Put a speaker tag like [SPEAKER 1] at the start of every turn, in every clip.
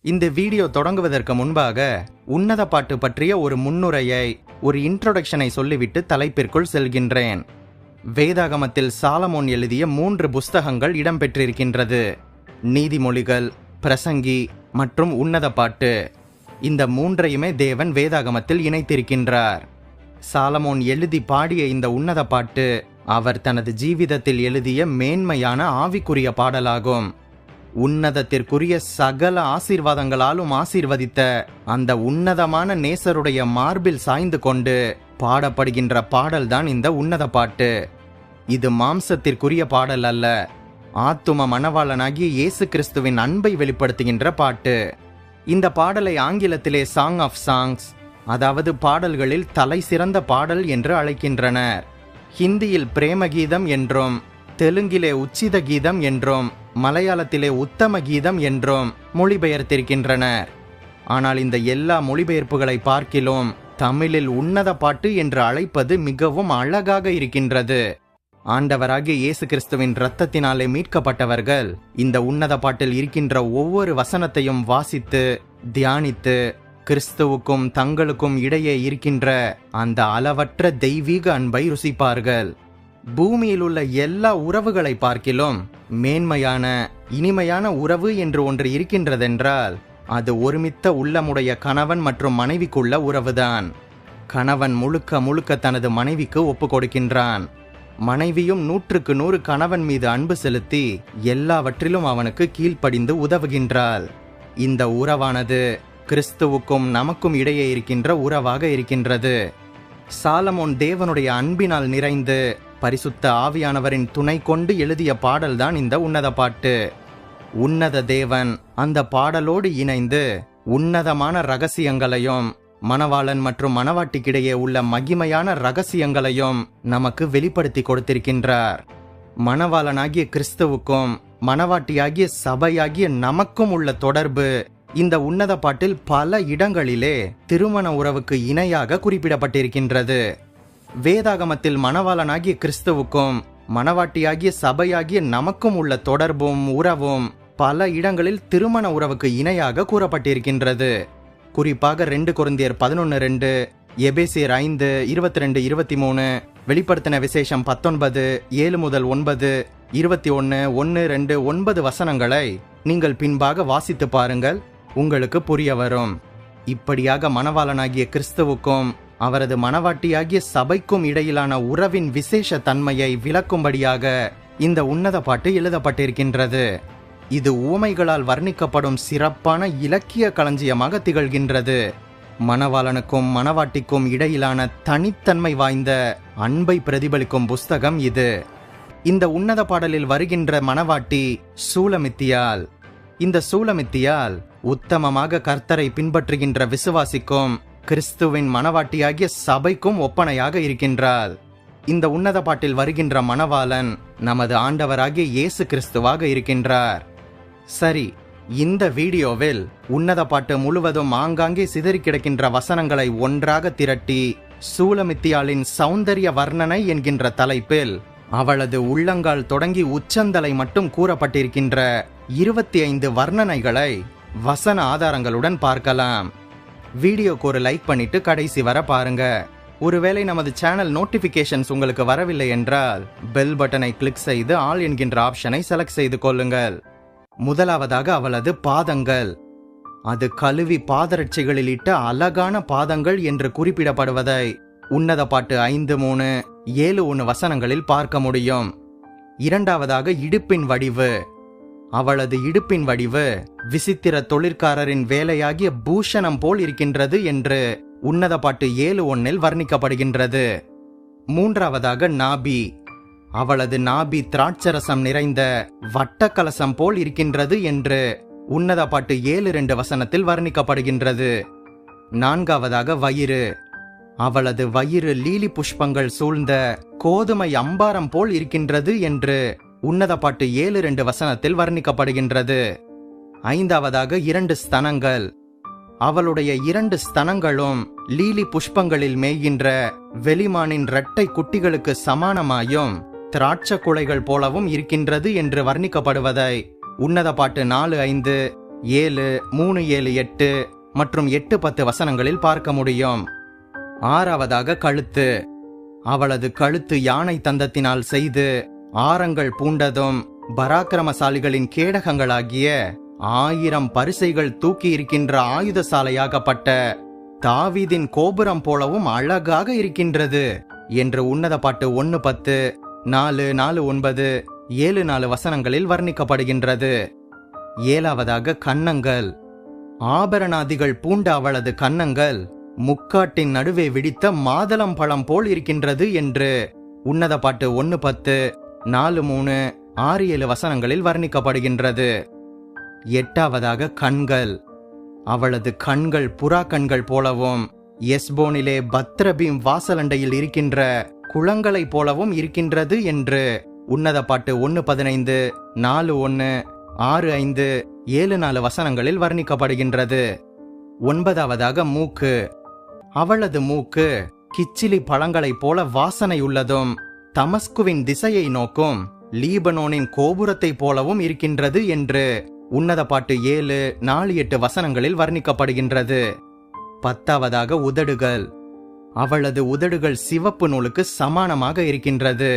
[SPEAKER 1] இந்த வீடியோ தொடங்குவதற்கு முன்பாக உன்னத பாட்டு பற்றிய ஒரு முன்னுரையை, ஒரு இன்ட்ரோடக்ஷனை சொல்லிவிட்டு தலைப்பிற்குள் செல்கின்றேன். வேதாகமத்தில் சாலமோன் எழுதிய 3 புஸ்தகங்கள் இடம்பெற்றிருக்கின்றது. நீதிமொழிகள், பிரசங்கி மற்றும் உன்னத பாட்டு. இந்த 3ஐயுமே தேவன் வேதாகமத்தில் இணைத்திருக்கின்றார். சாலமோன் எழுதி பாடிய இந்த உன்னத பாட்டு அவர் தனது ஜீவிதத்தில் எழுதிய மேன்மையான ஆவிக்குரிய பாடலாகும். உன்னதத்திற்குரிய சகல ஆசீர்வாதங்களாலும் ஆசீர்வதித்த அந்த உன்னதமான நேசருடைய மார்பில் சாய்ந்து கொண்டு பாடப்படுகின்ற பாடல்தான் இந்த உன்னத பாட்டு. இது மாம்சத்திற்குரிய பாடல் அல்ல, ஆத்தும மணவாளனாகிய இயேசு கிறிஸ்துவின் அன்பை வெளிப்படுத்துகின்ற பாட்டு. இந்த பாடலை ஆங்கிலத்திலே சாங் ஆஃப் சாங்ஸ், அதாவது பாடல்களில் தலை சிறந்த பாடல் என்று அழைக்கின்றனர். ஹிந்தியில் பிரேம கீதம் என்றும், தெலுங்கிலே உச்சித கீதம் என்றும், மலையாளத்திலே உத்தம கீதம் என்றும் மொழிபெயர்த்திருக்கின்றனர். ஆனால் இந்த எல்லா மொழிபெயர்ப்புகளை பார்க்கிலும் தமிழில் உன்னத பாட்டு என்று அழைப்பது மிகவும் அழகாக இருக்கின்றது. ஆண்டவராகிய இயேசு கிறிஸ்துவின் இரத்தத்தினாலே மீட்கப்பட்டவர்கள் இந்த உன்னத பாட்டில் இருக்கின்ற ஒவ்வொரு வசனத்தையும் வாசித்து தியானித்து கிறிஸ்துவுக்கும் தங்களுக்கும் இடையே இருக்கின்ற அந்த அளவற்ற தெய்வீக அன்பை ருசிப்பார்கள். பூமியில் உள்ள எல்லா உறவுகளை பார்க்கிலும் மேன்மையான இனிமையான உறவு என்று ஒன்று இருக்கின்றதென்றால் அது ஒருமித்த உள்ளமுடைய கணவன் மற்றும் மனைவிக்குள்ள உறவுதான். கணவன் முழுக்க முழுக்க தனது மனைவிக்கு ஒப்பு கொடுக்கின்றான். மனைவியும் 100க்கு 100 கணவன் மீது அன்பு செலுத்தி எல்லாவற்றிலும் அவனுக்கு கீழ்ப்படிந்து உதவுகின்றாள். இந்த உறவானது கிறிஸ்துவுக்கும் நமக்கும் இடையே இருக்கின்ற உறவாக இருக்கின்றது. சாலமோன் தேவனுடைய அன்பினால் நிறைந்து பரிசுத்த ஆவியானவரின் துணை கொண்டு எழுதிய பாடல்தான் இந்த உன்னத பாட்டு. உன்னத தேவன் அந்த பாடலோடு இணைந்து உன்னதமான ரகசியங்களையும், மணவாளன் மற்றும் மணவாட்டிக்கிடையே உள்ள மகிமையான ரகசியங்களையும் நமக்கு வெளிப்படுத்தி கொடுத்திருக்கின்றார். மணவாளனாகிய கிறிஸ்துவுக்கும் மணவாட்டியாகிய சபையாகிய நமக்கும் உள்ள தொடர்பு இந்த உன்னத பாட்டில் பல இடங்களிலே திருமண உறவுக்கு இணையாக குறிப்பிடப்பட்டிருக்கின்றது. வேதாகமத்தில் மணவாளனாகிய கிறிஸ்துவுக்கும் மணவாட்டியாகிய சபையாகிய நமக்கும் உள்ள தொடர்பும் உறவும் பல இடங்களில் திருமண உறவுக்கு இணையாக கூறப்பட்டிருக்கின்றது. குறிப்பாக 2 கொரிந்தியர் 11:2, எபேசியர் 5:22-23, வெளிப்படுத்தின விசேஷம் 19:7-9, 21:1-2, 9 வசனங்களை நீங்கள் பின்பாக வாசித்து பாருங்கள், உங்களுக்கு புரிய வரும். இப்படியாக மணவாளனாகிய கிறிஸ்துவுக்கும் அவரது மணவாட்டியாகிய சபைக்கும் இடையிலான உறவின் விசேஷ தன்மையை விளக்கும்படியாக இந்த உன்னத பாட்டு எழுதப்பட்டிருக்கின்றது. இது உவமைகளால் வர்ணிக்கப்படும் சிறப்பான இலக்கிய களஞ்சியமாக திகழ்கின்றது. மணவாளனுக்கும் மணவாட்டிக்கும் இடையிலான தனித்தன்மை வாய்ந்த அன்பை பிரதிபலிக்கும் புஸ்தகம் இது. இந்த உன்னத பாடலில் வருகின்ற மணவாட்டி சூலமித்தியால். இந்த சூலமித்தியால் உத்தமமாக கர்த்தரை பின்பற்றுகின்ற விசுவாசிக்கும் கிறிஸ்துவின் மணவாட்டியாகிய சபைக்கும் ஒப்பனையாக இருக்கின்றாள். இந்த உன்னத பாட்டில் வருகின்ற மணவாளன் நமது ஆண்டவராகிய இயேசு கிறிஸ்துவாக இருக்கின்றார். சரி, இந்த வீடியோவில் உன்னத பாட்டு முழுவதும் ஆங்காங்கே சிதறி கிடக்கின்ற வசனங்களை ஒன்றாக திரட்டி சூலமித்தியாளின் சௌந்தரிய வர்ணனை என்கின்ற தலைப்பில் அவளது உள்ளங்கால் தொடங்கி உச்சந்தலை மட்டும் கூறப்பட்டிருக்கின்ற 25 வர்ணனைகளை வசன ஆதாரங்களுடன் பார்க்கலாம். வீடியோக்கு ஒரு லைக் பண்ணிட்டு கடைசி வர பாருங்க. ஒருவேளை நமது சேனல் நோட்டிபிகேஷன்ஸ் உங்களுக்கு வரவில்லை என்றால் பெல் பட்டனை கிளிக் செய்து ஆல் என்கின்ற ஆப்ஷனை செலக்ட் செய்து கொள்ளுங்கள். முதலாவதாக அவளது பாதங்கள். அது கழுவி பாதரட்சைகளில் இட்ட அழகான பாதங்கள் என்று குறிப்பிடப்படுவதை உன்னத பாட்டு 5:3, 7:1 வசனங்களில் பார்க்க முடியும். இரண்டாவதாக இடுப்பின் வடிவு. அவளது இடுப்பின் வடிவு விசித்திர தொழிற்காரரின் வேலையாகிய பூஷணம் போல் இருக்கின்றது என்று உன்னத பாட்டு 7:1 வர்ணிக்கப்படுகின்றது. மூன்றாவதாக நாபி. அவளது நாபி திராட்சரசம் நிறைந்த வட்டக்கலசம் போல் இருக்கின்றது என்று உன்னத பாட்டு 7:2 வசனத்தில் வர்ணிக்கப்படுகின்றது. நான்காவதாக வயிறு. அவளது வயிறு லீலி புஷ்பங்கள் சூழ்ந்த கோதுமை அம்பாரம் போல் இருக்கின்றது என்று உன்னத பாட்டு 7:2 வசனத்தில் வர்ணிக்கப்படுகின்றது. ஐந்தாவதாக 2 ஸ்தனங்கள். அவளுடைய 2 ஸ்தனங்களும் லீலி புஷ்பங்களில் மேய்கின்ற வெளிமானின் இரட்டை குட்டிகளுக்கு சமானமாயும் திராட்ச குலைகள் போலவும் இருக்கின்றது என்று வர்ணிக்கப்படுவதை உன்னத பாட்டு 4:5, 7, 3, 7, 8 மற்றும் 8, 10 வசனங்களில் பார்க்க முடியும். 6வதாக கழுத்து. அவளது கழுத்து யானை தந்தத்தினால் செய்து ஆரங்கள் பூண்டதும் பராக்கிரமசாலிகளின் கேடகங்களாகிய 1000 பரிசைகள் தூக்கி இருக்கின்ற ஆயுதசாலையாகப்பட்ட தாவீதின் கோபுரம் போலவும் அழகாக இருக்கின்றது என்று உன்னத பாட்டு 1:10, 4, 4:9, 7:4 வசனங்களில் வர்ணிக்கப்படுகின்றது. 7வதாக கன்னங்கள். ஆபரணாதிகள் பூண்ட அவளது கன்னங்கள் முக்காட்டின் நடுவே விடித்த மாதளம் பழம் போல் இருக்கின்றது என்று உன்னத பாட்டு 1:10, 4:3, 6-7 வசனங்களில் வர்ணிக்கப்படுகின்றது. 8வதாக கண்கள். அவளது கண்கள் புறா கண்கள் போலவும் எஸ்போனிலே பத்ரபீம் வாசலண்டையில் இருக்கின்ற குளங்களைப் போலவும் இருக்கின்றது என்று உன்னத பாட்டு 1:15, 4:1, 6:5, 7:4 வசனங்களில் வர்ணிக்கப்படுகின்றது. 9வதாக மூக்கு. அவளது மூக்கு கிச்சிலி பழங்களைப் போல வாசனையுள்ளதும் தமஸ்குவின் திசையை நோக்கும் லீபனோனின் கோபுரத்தைப் போலவும் இருக்கின்றது என்று உன்னத பாட்டு 7, 4, 8 வசனங்களில் வர்ணிக்கப்படுகின்றது. 10வதாக உதடுகள். அவளது உதடுகள் சிவப்பு நூலுக்கு சமானமாக இருக்கின்றது,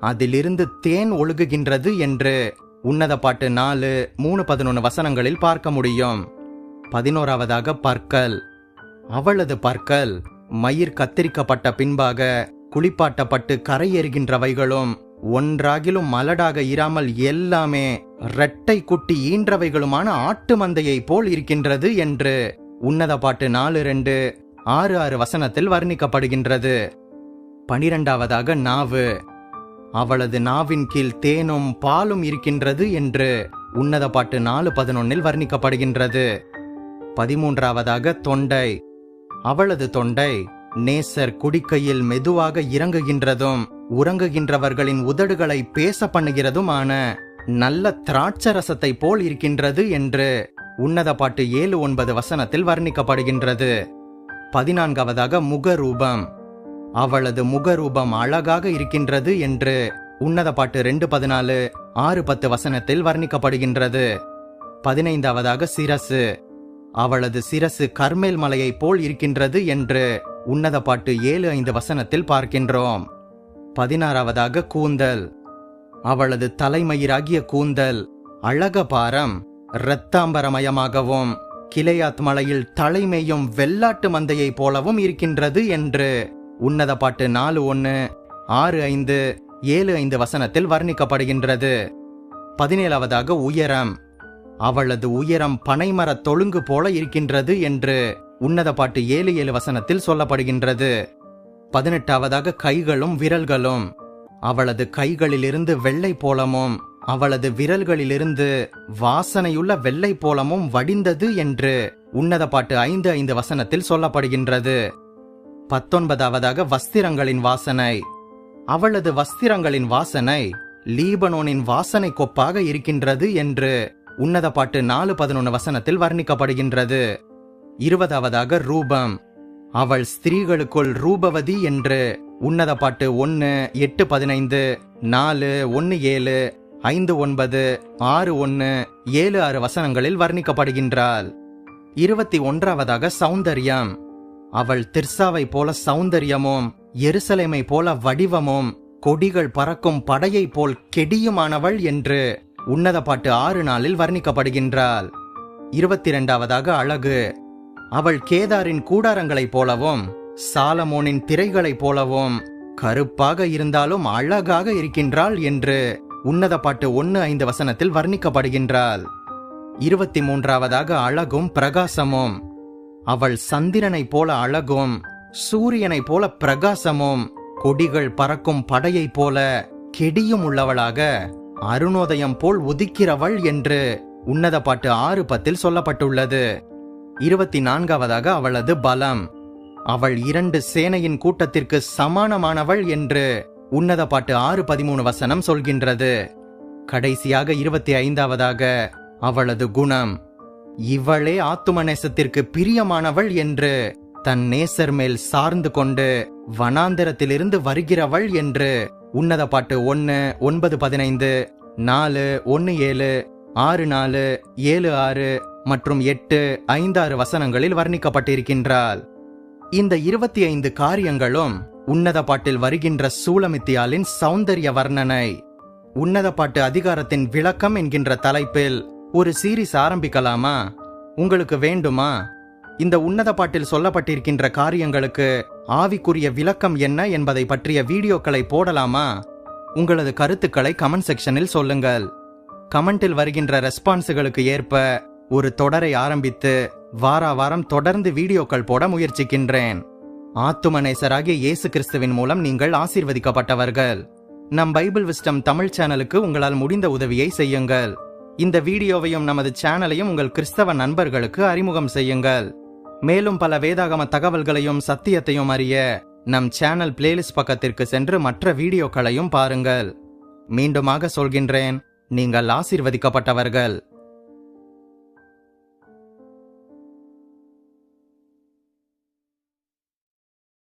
[SPEAKER 1] அதிலிருந்து தேன் ஒழுகுகின்றது என்று உன்னத பாட்டு 4, 3, 11 வசனங்களில் பார்க்க முடியும். 11வதாக பற்கள். அவளது பற்கள் மயிர் கத்தரிக்கப்பட்ட பின்பாக குளிப்பாட்டப்பட்டு கரையேறுகின்றவைகளும் ஒன்றாகிலும் மலடாக இராமல் எல்லாமே இரட்டை குட்டி ஈன்றவைகளுமான ஆட்டு மந்தையை போல் இருக்கின்றது என்று உன்னத பாட்டு 4:2, 6-6 வசனத்தில் வர்ணிக்கப்படுகின்றது. 12வதாக நாவு. அவளது நாவின் கீழ் தேனும் பாலும் இருக்கின்றது என்று உன்னத பாட்டு 4:11 வர்ணிக்கப்படுகின்றது. 13வதாக தொண்டை. அவளது தொண்டை நேசர் குடிக்கையில் மெதுவாக இறங்குகின்றதும் உறங்குகின்றவர்களின் உதடுகளை பேச பண்ணுகிறதுமான நல்ல திராட்சரசத்தை போல் இருக்கின்றது என்று உன்னத பாட்டு 7-9 வசனத்தில் வர்ணிக்கப்படுகின்றது. 14வதாக முகரூபம். அவளது முகரூபம் அழகாக இருக்கின்றது என்று உன்னத பாட்டு 2:14, 6:10 வசனத்தில் வர்ணிக்கப்படுகின்றது. 15வதாக சிரசு. அவளது சிரசு கர்மேல் மலையை போல் இருக்கின்றது என்று உன்னத பாட்டு 7-5 வசனத்தில் பார்க்கின்றோம். 16வதாக கூந்தல். அவளது தலைமயிராகிய கூந்தல் அழகபாரம் இரத்தாம்பரமயமாகவும் கிளையாத் மலையில் தலைமையும் வெள்ளாட்டு மந்தையை போலவும் இருக்கின்றது என்று உன்னத பாட்டு 4:1, 6:5, 7:5 வசனத்தில் வர்ணிக்கப்படுகின்றது. 17வதாக உயரம். அவளது உயரம் பனைமர தொழுங்கு போல இருக்கின்றது என்று உன்னத பாட்டு 7-7 வசனத்தில் சொல்லப்படுகின்றது. 18வதாக கைகளும் விரல்களும். அவளது கைகளிலிருந்து வெள்ளை போலமும் அவளது விரல்களிலிருந்து வாசனையுள்ள வெள்ளை போலமும் வடிந்தது என்று உன்னத பாட்டு 5-5 வசனத்தில் சொல்லப்படுகின்றது. 19வதாக வஸ்திரங்களின் வாசனை. அவளது வஸ்திரங்களின் வாசனை லீபனோனின் வாசனை கொப்பாக இருக்கின்றது என்று உன்னத பாட்டு 4:11 வசனத்தில் வர்ணிக்கப்படுகின்றது. 20வதாக ரூபம். அவள் ஸ்திரீகளுக்குள் ரூபவதி என்று உன்னத பாட்டு 1, 8:15, 4, 1:7, 5:9, 6:1, 7:6 வசனங்களில் வர்ணிக்கப்படுகின்றாள். 21வதாக சௌந்தர்யம். அவள் திர்சாவை போல சௌந்தர்யமும் எருசலேமை போல வடிவமும் கொடிகள் பறக்கும் படையை போல் கெடியுமானவள் என்று உன்னத பாட்டு 6:4 வர்ணிக்கப்படுகின்றாள். 22வதாக அழகு. அவள் கேதாரின் கூடாரங்களைப் போலவும் சாலமோனின் திரைகளைப் போலவும் கருப்பாக இருந்தாலும் அழகாக இருக்கின்றாள் என்று உன்னத பாட்டு 1-5 வசனத்தில் வர்ணிக்கப்படுகின்றாள். 23வதாக அழகும் பிரகாசமும். அவள் சந்திரனை போல அழகும் சூரியனை போல பிரகாசமும் கொடிகள் பறக்கும் படையைப் போல கெடியும் உள்ளவளாக அருணோதயம் போல் உதிக்கிறவள் என்று உன்னத பாட்டு 6:10 சொல்லப்பட்டுள்ளது. 24வதாக அவளது பலம். அவள் 2 சேனையின் கூட்டத்திற்கு சமானமானவள் என்று உன்னத பாட்டு 6:13 வசனம் சொல்கின்றது. கடைசியாக 25வதாக அவளது குணம். இவளே ஆத்தும நேசத்திற்கு பிரியமானவள் என்று தன் நேசர் மேல் சார்ந்து கொண்டு வனாந்திரத்திலிருந்து வருகிறவள் என்று உன்னத பாட்டு 1, 9, 15, 4, 1, 7, 6:4, 7:6 மற்றும் 8:5-6 வசனங்களில் வர்ணிக்கப்பட்டிருக்கின்றாள். இந்த 25 காரியங்களும் உன்னத பாட்டில் வருகின்ற சூலமித்தியாலின் சௌந்தர்ய வர்ணனை. உன்னத பாட்டு அதிகாரத்தின் விளக்கம் என்கின்ற தலைப்பில் ஒரு சீரிஸ் ஆரம்பிக்கலாமா? உங்களுக்கு வேண்டுமா? இந்த உன்னத பாட்டில் சொல்லப்பட்டிருக்கின்ற காரியங்களுக்கு ஆவிக்குரிய விளக்கம் என்ன என்பதை பற்றிய வீடியோக்களை போடலாமா? உங்களது கருத்துக்களை கமெண்ட் செக்ஷனில் சொல்லுங்கள். கமெண்டில் வருகின்ற ரெஸ்பான்ஸுகளுக்கு ஏற்ப ஒரு தொடரை ஆரம்பித்து வாரம் தொடர்ந்து வீடியோக்கள் போட முயற்சிக்கின்றேன். ஆத்துமநேசராகிய இயேசு கிறிஸ்துவின் மூலம் நீங்கள் ஆசீர்வதிக்கப்பட்டவர்கள். நம் பைபிள் விஸ்டம் தமிழ் சேனலுக்கு உங்களால் முடிந்த உதவியை செய்யுங்கள். இந்த வீடியோவையும் நமது சேனலையும் உங்கள் கிறிஸ்தவ நண்பர்களுக்கு அறிமுகம் செய்யுங்கள். மேலும் பல வேதாகம தகவல்களையும் சத்தியத்தையும் அறிய நம் சேனல் பிளேலிஸ்ட் பக்கத்திற்கு சென்று மற்ற வீடியோக்களையும் பாருங்கள். மீண்டுமாக சொல்கின்றேன், நீங்கள் ஆசீர்வதிக்கப்பட்டவர்கள்.